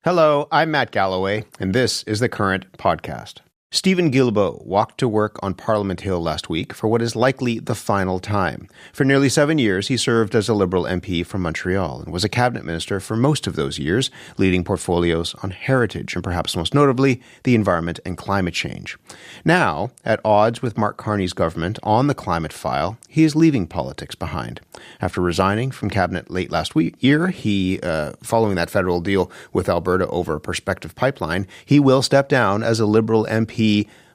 Hello, I'm Matt Galloway, and this is the Current Podcast. Steven Guilbeault walked to work on Parliament Hill last week for what is likely the final time. For nearly 7 years, he served as a Liberal MP from Montreal and was a cabinet minister for most of those years, leading portfolios on heritage and perhaps most notably, the environment and climate change. Now, at odds with Mark Carney's government on the climate file, he is leaving politics behind. After resigning from cabinet late last year, he, following that federal deal with Alberta over a prospective pipeline, he will step down as a Liberal MP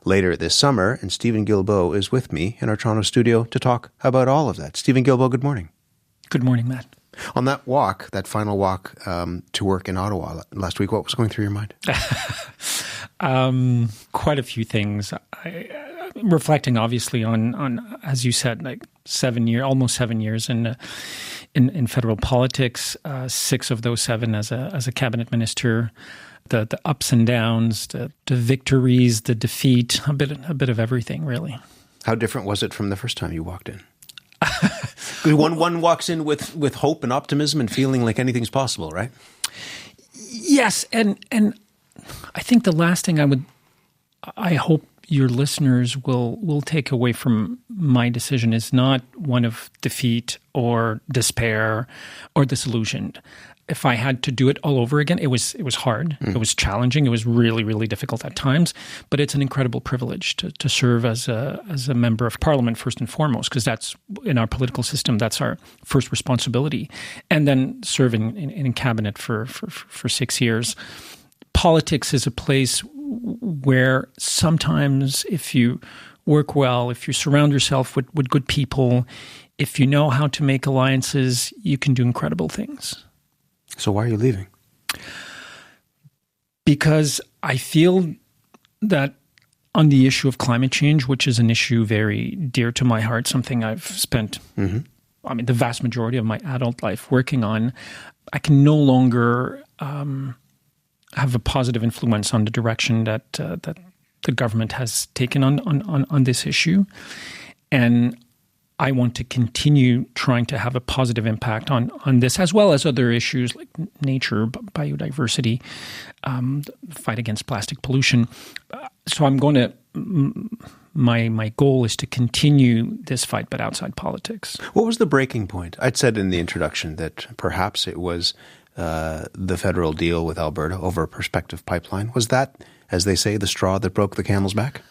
later this summer, and Steven Guilbeault is with me in our Toronto studio to talk about all of that. Steven Guilbeault, good morning. Good morning, Matt. On that walk, that final walk to work in Ottawa last week, what was going through your mind? Quite a few things. Reflecting, obviously, on as you said, like almost 7 years in federal politics. 6 of those 7 as a cabinet minister. The ups and downs, the victories, the defeat, a bit of everything, really. How different was it from the first time you walked in? One walks in with hope and optimism and feeling like anything's possible, right? Yes, and I think the last thing I hope your listeners will take away from my decision is not one of defeat or despair or disillusioned. If I had to do it all over again, it was hard. It was challenging. It was really, really difficult at times. But it's an incredible privilege to serve as a member of Parliament first and foremost, because that's in our political system. That's our first responsibility. And then serving in cabinet for 6 years. Politics is a place where sometimes, if you work well, if you surround yourself with good people, if you know how to make alliances, you can do incredible things. So why are you leaving? Because I feel that on the issue of climate change, which is an issue very dear to my heart, something I've spent, the vast majority of my adult life working on, I can no longer have a positive influence on the direction that the government has taken on this issue. And I want to continue trying to have a positive impact on this, as well as other issues like nature, biodiversity, fight against plastic pollution. So I'm going to, my goal is to continue this fight, but outside politics. What was the breaking point? I'd said in the introduction that perhaps it was the federal deal with Alberta over a prospective pipeline. Was that, as they say, the straw that broke the camel's back?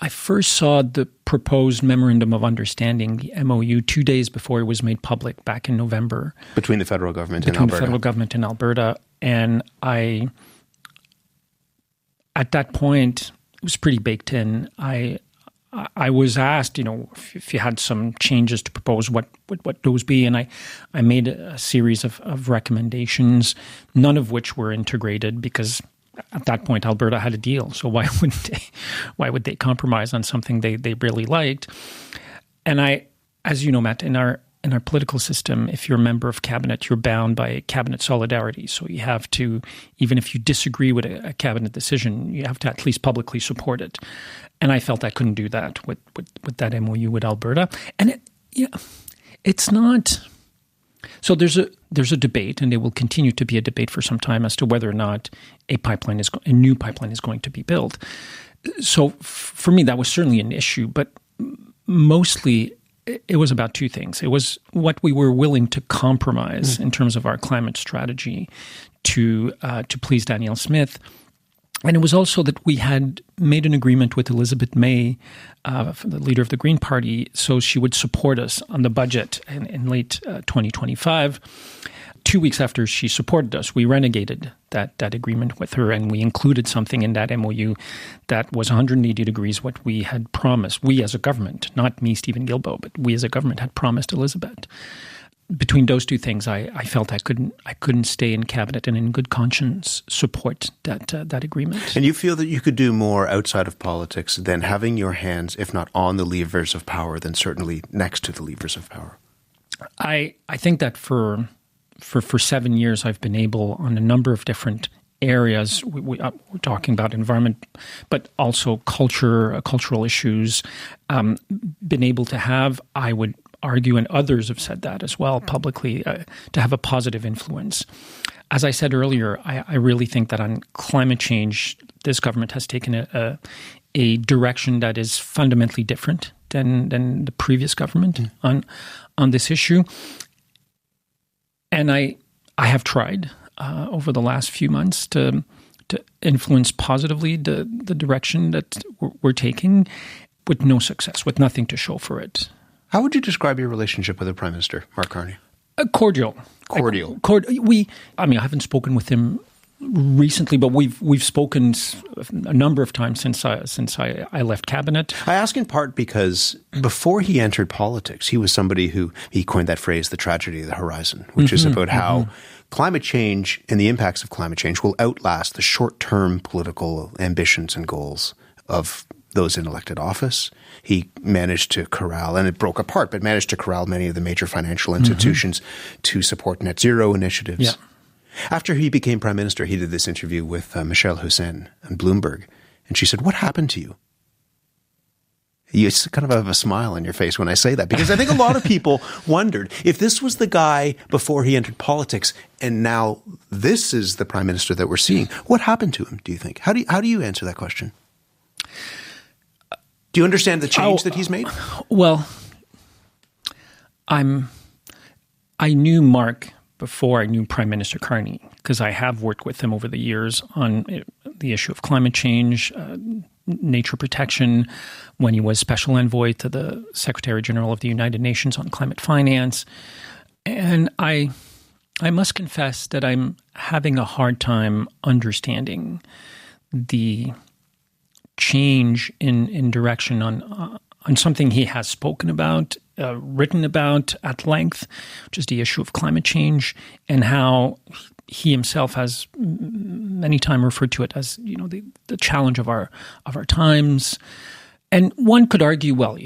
I first saw the proposed Memorandum of Understanding, the MOU, 2 days before it was made public back in November. Between the federal government and Alberta. Between the federal government and Alberta. And at that point, it was pretty baked in. I was asked, if you had some changes to propose, what those be? And I made a series of recommendations, none of which were integrated because at that point, Alberta had a deal, so why would they compromise on something they really liked? And as you know, Matt, in our political system, if you're a member of cabinet, you're bound by cabinet solidarity. So you have to, even if you disagree with a cabinet decision, you have to at least publicly support it. And I felt I couldn't do that with that MOU with Alberta. And it's not. So there's a debate, and there will continue to be a debate for some time as to whether or not a new pipeline is going to be built. So for me, that was certainly an issue, but mostly it was about 2 things. It was what we were willing to compromise in terms of our climate strategy to please Danielle Smith. And it was also that we had made an agreement with Elizabeth May, the leader of the Green Party, so she would support us on the budget in late 2025. 2 weeks after she supported us, we renegated that agreement with her, and we included something in that MOU that was 180 degrees what we had promised. We as a government, not me, Steven Guilbeault, but we as a government had promised Elizabeth. Between those 2 things, I felt I couldn't stay in cabinet and in good conscience support that agreement. And you feel that you could do more outside of politics than having your hands, if not on the levers of power, then certainly next to the levers of power. I think that for 7 years, I've been able on a number of different areas. We're talking about environment, but also cultural issues. Been able to have, I would argue, and others have said that as well publicly, to have a positive influence. as I said earlier, I really think that on climate change, this government has taken a direction that is fundamentally different than the previous government on this issue. And I have tried over the last few months to influence positively the direction that we're taking, with no success, with nothing to show for it. How would you describe your relationship with the Prime Minister, Mark Carney? Cordial. I haven't spoken with him recently, but we've spoken a number of times since I left cabinet. I ask in part because before he entered politics, he was somebody who, he coined that phrase, the tragedy of the horizon, which is about how climate change and the impacts of climate change will outlast the short-term political ambitions and goals of those in elected office. He managed to corral, and it broke apart, but managed to corral many of the major financial institutions to support net zero initiatives. Yeah. After he became Prime Minister, he did this interview with Michelle Hussein on Bloomberg, and she said, "What happened to you?" You kind of have a smile on your face when I say that, because I think a lot of people wondered if this was the guy before he entered politics, and now this is the Prime Minister that we're seeing. What happened to him, do you think? How do you answer that question? Do you understand the change that he's made? Well, I knew Mark before I knew Prime Minister Carney, because I have worked with him over the years on the issue of climate change, nature protection, when he was Special Envoy to the Secretary General of the United Nations on climate finance. And I must confess that I'm having a hard time understanding the change in direction on something he has spoken about, written about at length, which is the issue of climate change, and how he himself has many times referred to it as, the challenge of our times. And one could argue, well,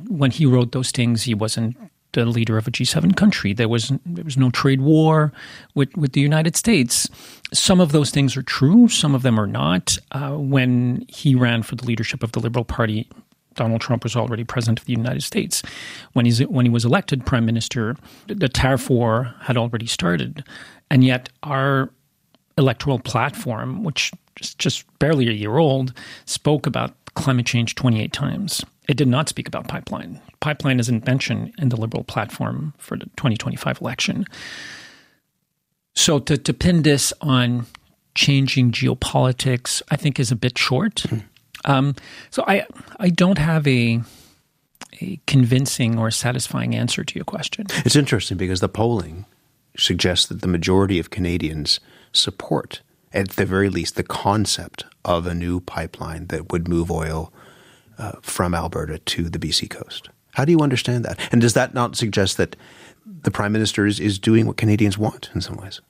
when he wrote those things, he wasn't the leader of a G7 country. There was no trade war with the United States. Some of those things are true. Some of them are not. When he ran for the leadership of the Liberal Party, Donald Trump was already president of the United States. When he was elected prime minister, the tariff war had already started. And yet our electoral platform, which is just barely a year old, spoke about climate change 28 times. It did not speak about pipeline. Pipeline isn't mentioned in the Liberal platform for the 2025 election. So to pin this on changing geopolitics, I think is a bit short. So I don't have a convincing or satisfying answer to your question. It's interesting because the polling suggests that the majority of Canadians support, at the very least, the concept of a new pipeline that would move oil from Alberta to the BC coast. How do you understand that? And does that not suggest that the Prime Minister is doing what Canadians want in some ways?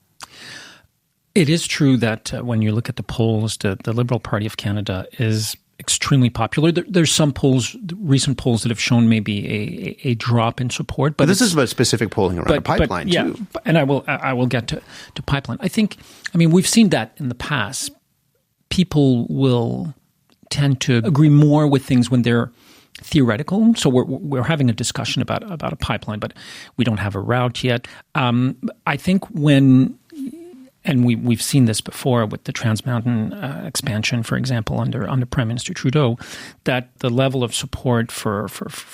It is true that when you look at the polls, the Liberal Party of Canada is extremely popular. There's some polls, recent polls, that have shown maybe a drop in support. But this is about specific polling around a pipeline, too. Yeah, and I will get to pipeline. We've seen that in the past. People will tend to agree more with things when they're theoretical. So we're having a discussion about a pipeline, but we don't have a route yet. I think and we've seen this before with the Trans Mountain expansion, for example, under Prime Minister Trudeau, that the level of support for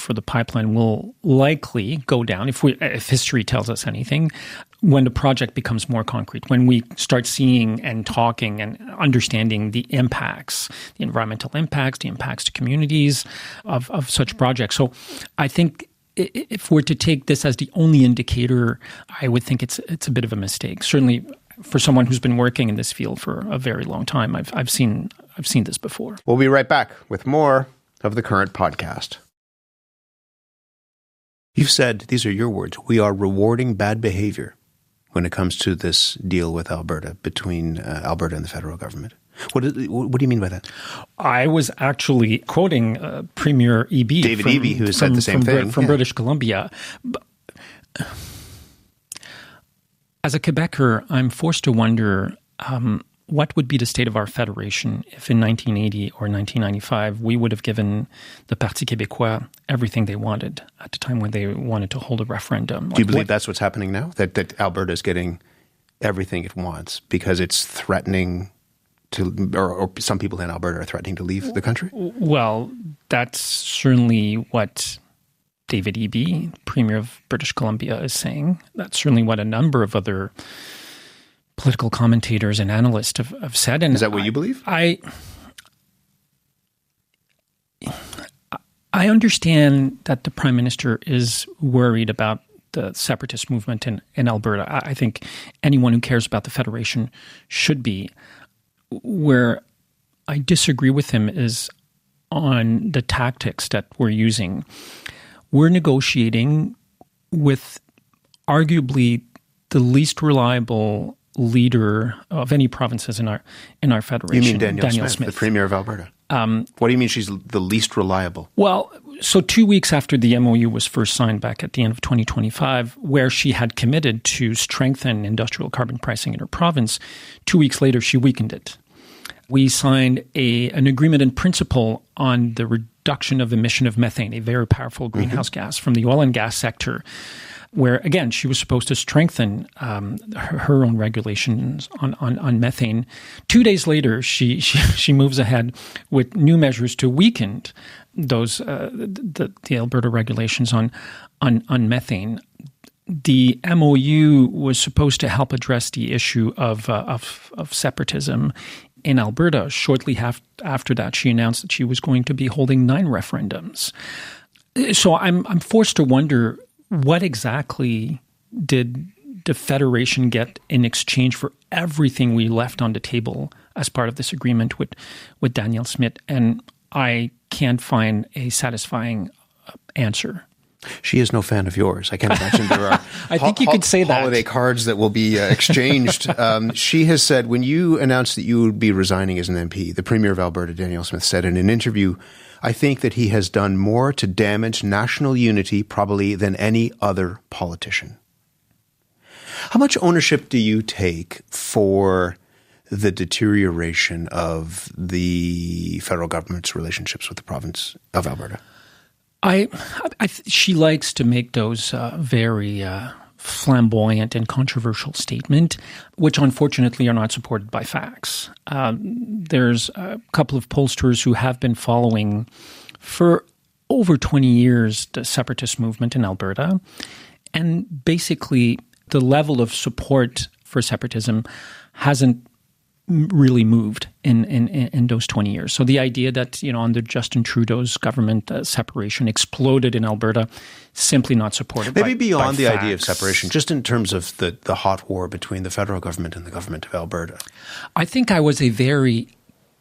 the pipeline will likely go down if history tells us anything, when the project becomes more concrete, when we start seeing and talking and understanding the impacts, the environmental impacts, the impacts to communities of such projects. So I think if we're to take this as the only indicator, I would think it's a bit of a mistake. Certainly, for someone who's been working in this field for a very long time, I've seen this before. We'll be right back with more of the current podcast. You've said, these are your words, we are rewarding bad behavior when it comes to this deal with Alberta, between Alberta and the federal government. What do you mean by that? I was actually quoting Premier Eby. David Eby, who said the same thing. From British Columbia. As a Quebecer, I'm forced to wonder what would be the state of our federation if in 1980 or 1995 we would have given the Parti Québécois everything they wanted at the time when they wanted to hold a referendum. Do you believe that's what's happening now? That Alberta is getting everything it wants because it's threatening to, or some people in Alberta are threatening to leave the country? Well, that's certainly what David Eby, Premier of British Columbia, is saying. That's certainly what a number of other political commentators and analysts have said. And is that what you believe? I understand that the Prime Minister is worried about the separatist movement in Alberta. I think anyone who cares about the Federation should be. Where I disagree with him is on the tactics that we're using. We're negotiating with arguably the least reliable leader of any provinces in our federation. You mean Danielle Smith, the Premier of Alberta? What do you mean she's the least reliable? Well, so 2 weeks after the MOU was first signed back at the end of 2025, where she had committed to strengthen industrial carbon pricing in her province, 2 weeks later she weakened it. We signed an agreement in principle on the reduction of emission of methane, a very powerful greenhouse gas from the oil and gas sector, where, again, she was supposed to strengthen her own regulations on methane. 2 days later, she moves ahead with new measures to weaken those the Alberta regulations on methane. The MOU was supposed to help address the issue of separatism in Alberta. Shortly after that, she announced that she was going to be holding 9 referendums. So I'm forced to wonder, what exactly did the Federation get in exchange for everything we left on the table as part of this agreement with Danielle Smith? And I can't find a satisfying answer. She is no fan of yours. I can't imagine there are I think you could say that. Holiday cards that will be exchanged. She has said, when you announced that you would be resigning as an MP, the Premier of Alberta, Danielle Smith, said in an interview, "I think that he has done more to damage national unity probably than any other politician." How much ownership do you take for the deterioration of the federal government's relationships with the province of Alberta? She likes to make those very flamboyant and controversial statements, which unfortunately are not supported by facts. There's a couple of pollsters who have been following for over 20 years the separatist movement in Alberta, and basically the level of support for separatism hasn't really moved in those 20 years. So the idea that, under Justin Trudeau's government, separation exploded in Alberta, simply not supported Maybe beyond by the facts. idea of separation, just in terms of the hot war between the federal government and the government of Alberta. I think I was a very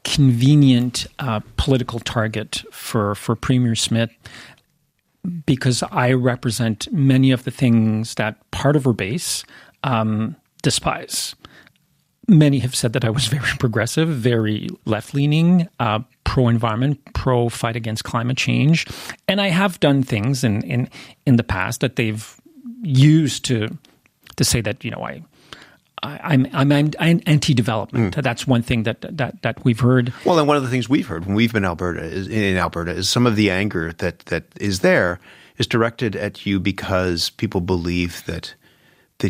convenient political target for Premier Smith, because I represent many of the things that part of her base despise. Many have said that I was very progressive, very left-leaning, pro-environment, pro-fight against climate change. And I have done things in the past that they've used to say that, I'm anti-development. That's one thing that we've heard. Well, and one of the things we've heard when we've been in Alberta is some of the anger that is there is directed at you because people believe that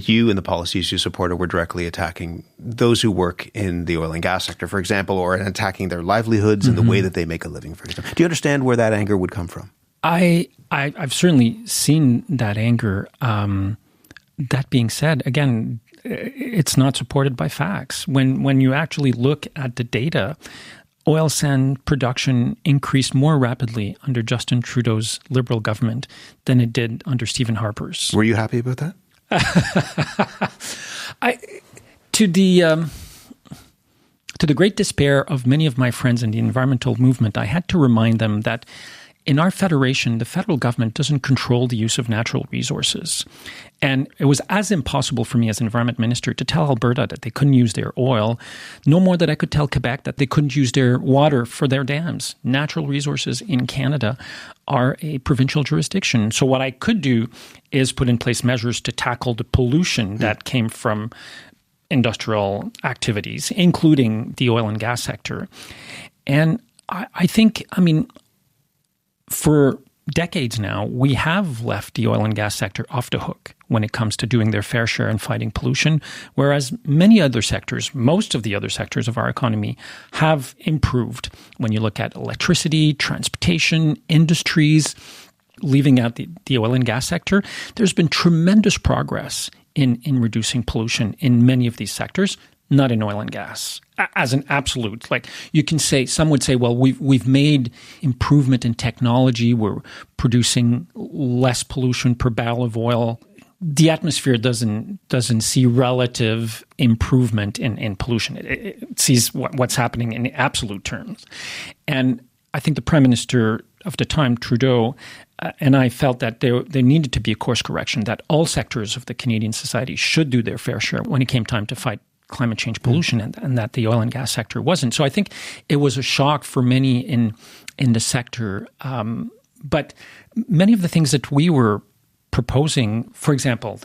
you and the policies you supported were directly attacking those who work in the oil and gas sector, for example, or attacking their livelihoods and the way that they make a living, for example. Do you understand where that anger would come from? I've certainly seen that anger. That being said, again, it's not supported by facts. When you actually look at the data, oil sand production increased more rapidly under Justin Trudeau's Liberal government than it did under Stephen Harper's. Were you happy about that? To the great despair of many of my friends in the environmental movement, I had to remind them that in our federation, the federal government doesn't control the use of natural resources. And it was as impossible for me as environment minister to tell Alberta that they couldn't use their oil, no more than I could tell Quebec that they couldn't use their water for their dams. Natural resources in Canada are a provincial jurisdiction. So what I could do is put in place measures to tackle the pollution that came from industrial activities, including the oil and gas sector. And I think, for decades now, we have left the oil and gas sector off the hook when it comes to doing their fair share in fighting pollution, whereas many other sectors, most of the other sectors of our economy, have improved. When you look at electricity, transportation, industries, leaving out the oil and gas sector, there's been tremendous progress in reducing pollution in many of these sectors, not in oil and gas. As an absolute, like you can say, some would say, well, we've made improvement in technology. We're producing less pollution per barrel of oil. The atmosphere doesn't see relative improvement in pollution. It sees what's happening in absolute terms. And I think the Prime Minister of the time, Trudeau, and I felt that there needed to be a course correction, that all sectors of the Canadian society should do their fair share when it came time to fight climate change pollution, and that the oil and gas sector wasn't. So I think it was a shock for many in the sector. But many of the things that we were proposing, for example,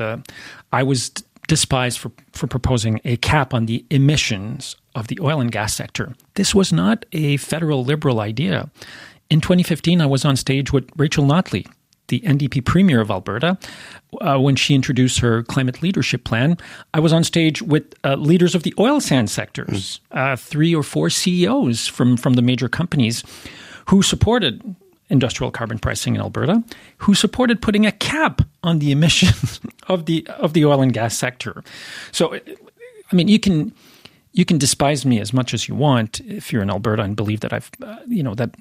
I was despised for proposing a cap on the emissions of the oil and gas sector. This was not a federal Liberal idea. In 2015, I was on stage with Rachel Notley, the NDP Premier of Alberta, when she introduced her climate leadership plan. I was on stage with leaders of the oil sands sectors, 3 or 4 CEOs from the major companies who supported industrial carbon pricing in Alberta, who supported putting a cap on the emissions of the oil and gas sector. So, I mean, you can despise me as much as you want if you're in Alberta and believe that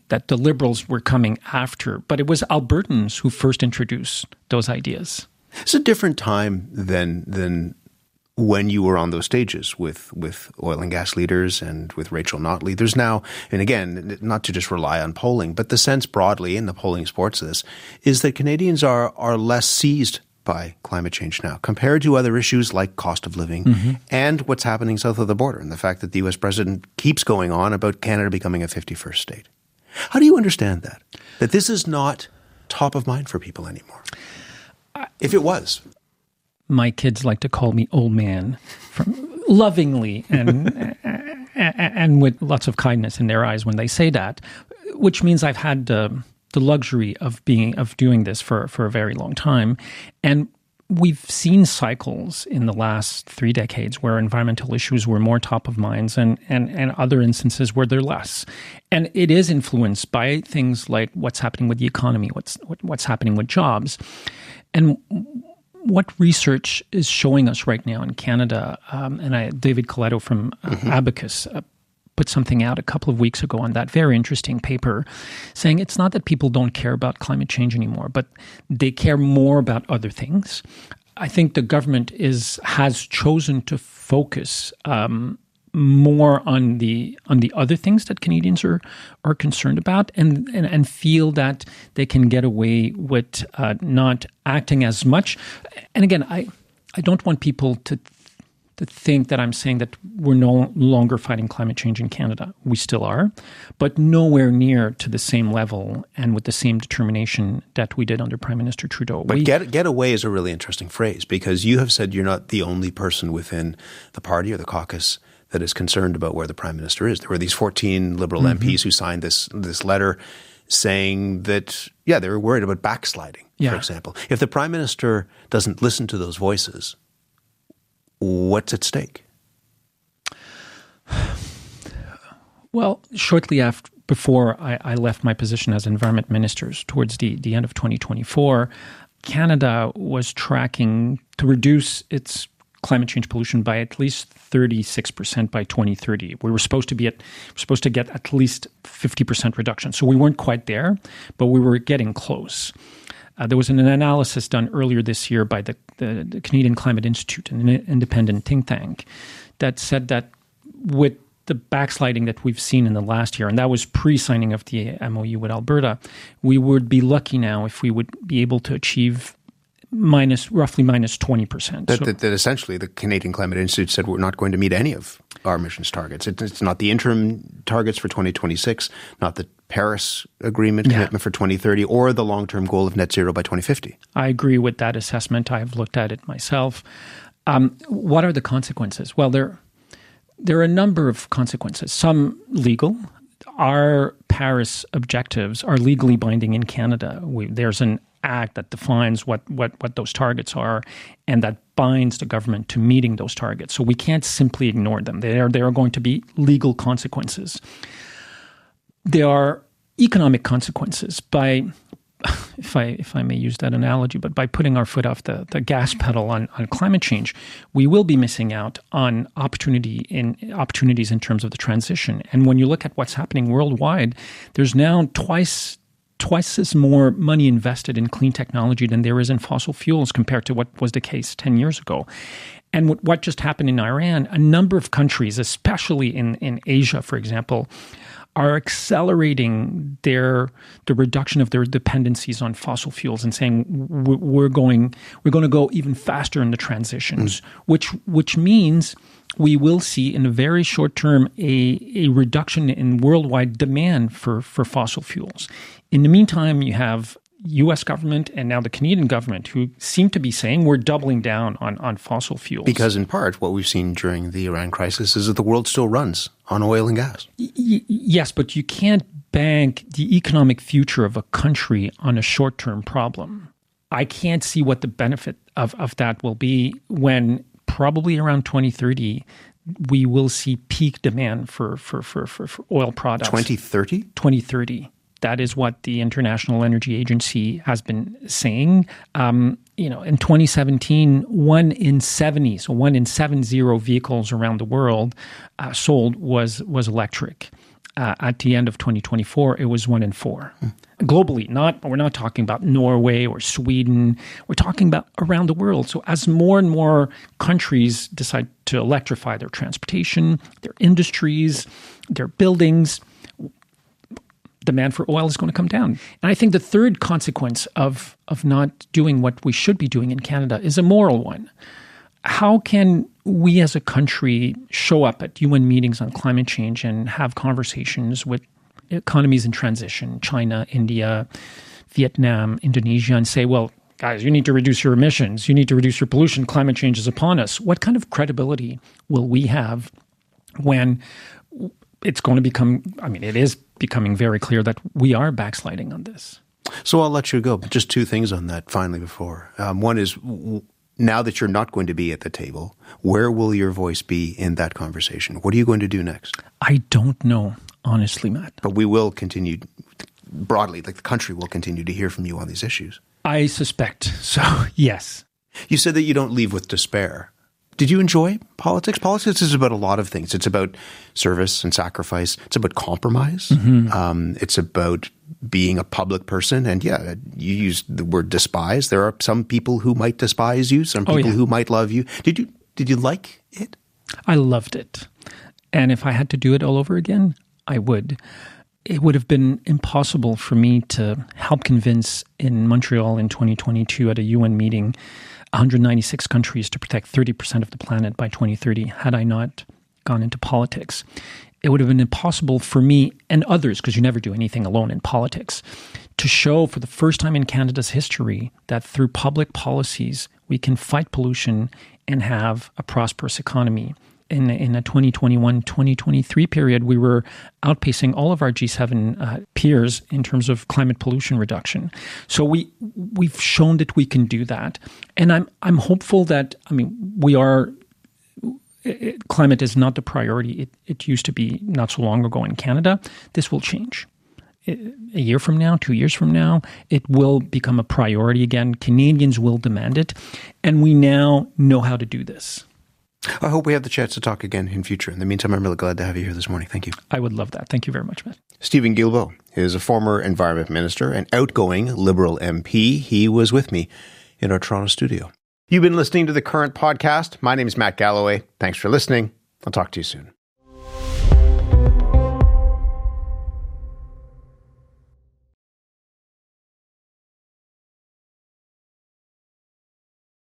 that the Liberals were coming after, but it was Albertans who first introduced those ideas. It's a different time than when you were on those stages with oil and gas leaders and with Rachel Notley. There's now, and again, not to just rely on polling, but the sense broadly, and the polling supports this, is that Canadians are less seized by climate change now compared to other issues like cost of living and what's happening south of the border, and the fact that the U.S. president keeps going on about Canada becoming a 51st state. How do you understand that? That this is not top of mind for people anymore? If it was. My kids like to call me old man, lovingly and with lots of kindness in their eyes when they say that, which means I've had the luxury of doing this for a very long time. And we've seen cycles in the last 3 decades where environmental issues were more top of minds and other instances where they're less. And it is influenced by things like what's happening with the economy, what's happening with jobs. And what research is showing us right now in Canada, David Coletto from Abacus put something out a couple of weeks ago on that very interesting paper saying it's not that people don't care about climate change anymore, but they care more about other things. I think the government has chosen to focus more on the other things that Canadians are concerned about and feel that they can get away with not acting as much. And again, I don't want people to think that I'm saying that we're no longer fighting climate change in Canada. We still are, but nowhere near to the same level and with the same determination that we did under Prime Minister Trudeau. But get away is a really interesting phrase, because you have said you're not the only person within the party or the caucus that is concerned about where the Prime Minister is. There were these 14 Liberal MPs who signed this letter saying that, they were worried about backsliding, for example. If the Prime Minister doesn't listen to those voices, what's at stake? Well, shortly before I left my position as Environment Minister towards the end of 2024, Canada was tracking to reduce its climate change pollution by at least 36% by 2030. We were supposed to get at least 50% reduction. So we weren't quite there, but we were getting close. There was an analysis done earlier this year by the Canadian Climate Institute, an independent think tank, that said that with the backsliding that we've seen in the last year, and that was pre-signing of the MOU with Alberta, we would be lucky now if we would be able to achieve roughly minus 20%. That essentially the Canadian Climate Institute said we're not going to meet any of our emissions targets. It's not the interim targets for 2026, not the Paris Agreement commitment for 2030, or the long-term goal of net zero by 2050. I agree with that assessment. I've looked at it myself. What are the consequences? Well, there are a number of consequences. Some legal. Our Paris objectives are legally binding in Canada. There's an act that defines what those targets are, and that binds the government to meeting those targets. So we can't simply ignore them. There are going to be legal consequences. There are economic consequences by, if I may use that analogy, but by putting our foot off the gas pedal on climate change, we will be missing out on opportunities in terms of the transition. And when you look at what's happening worldwide, there's now twice as more money invested in clean technology than there is in fossil fuels compared to what was the case 10 years ago. And what just happened in Iran, a number of countries, especially in Asia, for example, are accelerating the reduction of their dependencies on fossil fuels and saying we're going to go even faster in the transitions, which means we will see in a very short term a reduction in worldwide demand for fossil fuels. In the meantime, you have U.S. government and now the Canadian government who seem to be saying we're doubling down on fossil fuels. Because in part, what we've seen during the Iran crisis is that the world still runs on oil and gas. Yes, but you can't bank the economic future of a country on a short-term problem. I can't see what the benefit of that will be when probably around 2030 we will see peak demand for oil products. 2030? 2030. That is what the International Energy Agency has been saying. In 2017, 1 in 70 vehicles around the world sold was electric. At the end of 2024, it was 1 in 4. Globally, we're not talking about Norway or Sweden. We're talking about around the world. So as more and more countries decide to electrify their transportation, their industries, their buildings, demand for oil is going to come down. And I think the third consequence of not doing what we should be doing in Canada is a moral one. How can we as a country show up at UN meetings on climate change and have conversations with economies in transition, China, India, Vietnam, Indonesia, and say, well, guys, you need to reduce your emissions, you need to reduce your pollution, climate change is upon us. What kind of credibility will we have when it's going to become, it is becoming very clear that we are backsliding on this? So I'll let you go, but just two things on that finally before. One is, now that you're not going to be at the table, where will your voice be in that conversation? What are you going to do next? I don't know, honestly, Matt. But we will continue, broadly, like the country will continue to hear from you on these issues. I suspect so, yes. You said that you don't leave with despair. Did you enjoy politics? Politics is about a lot of things. It's about service and sacrifice. It's about compromise. Mm-hmm. It's about being a public person. And yeah, you used the word despise. There are some people who might despise you, some people who might love you. Did you like it? I loved it. And if I had to do it all over again, I would. It would have been impossible for me to help convince in Montreal in 2022 at a UN meeting 196 countries to protect 30% of the planet by 2030 had I not gone into politics. It would have been impossible for me and others, because you never do anything alone in politics, to show for the first time in Canada's history that through public policies we can fight pollution and have a prosperous economy. In a 2021-2023 period, we were outpacing all of our G7 peers in terms of climate pollution reduction. So we've shown that we can do that, and I'm hopeful that climate is not the priority it used to be not so long ago in Canada. This will change. A year from now, 2 years from now, it will become a priority again. Canadians will demand it, and we now know how to do this. I hope we have the chance to talk again in future. In the meantime, I'm really glad to have you here this morning. Thank you. I would love that. Thank you very much, Matt. Steven Guilbeault is a former Environment Minister and outgoing Liberal MP. He was with me in our Toronto studio. You've been listening to The Current Podcast. My name is Matt Galloway. Thanks for listening. I'll talk to you soon.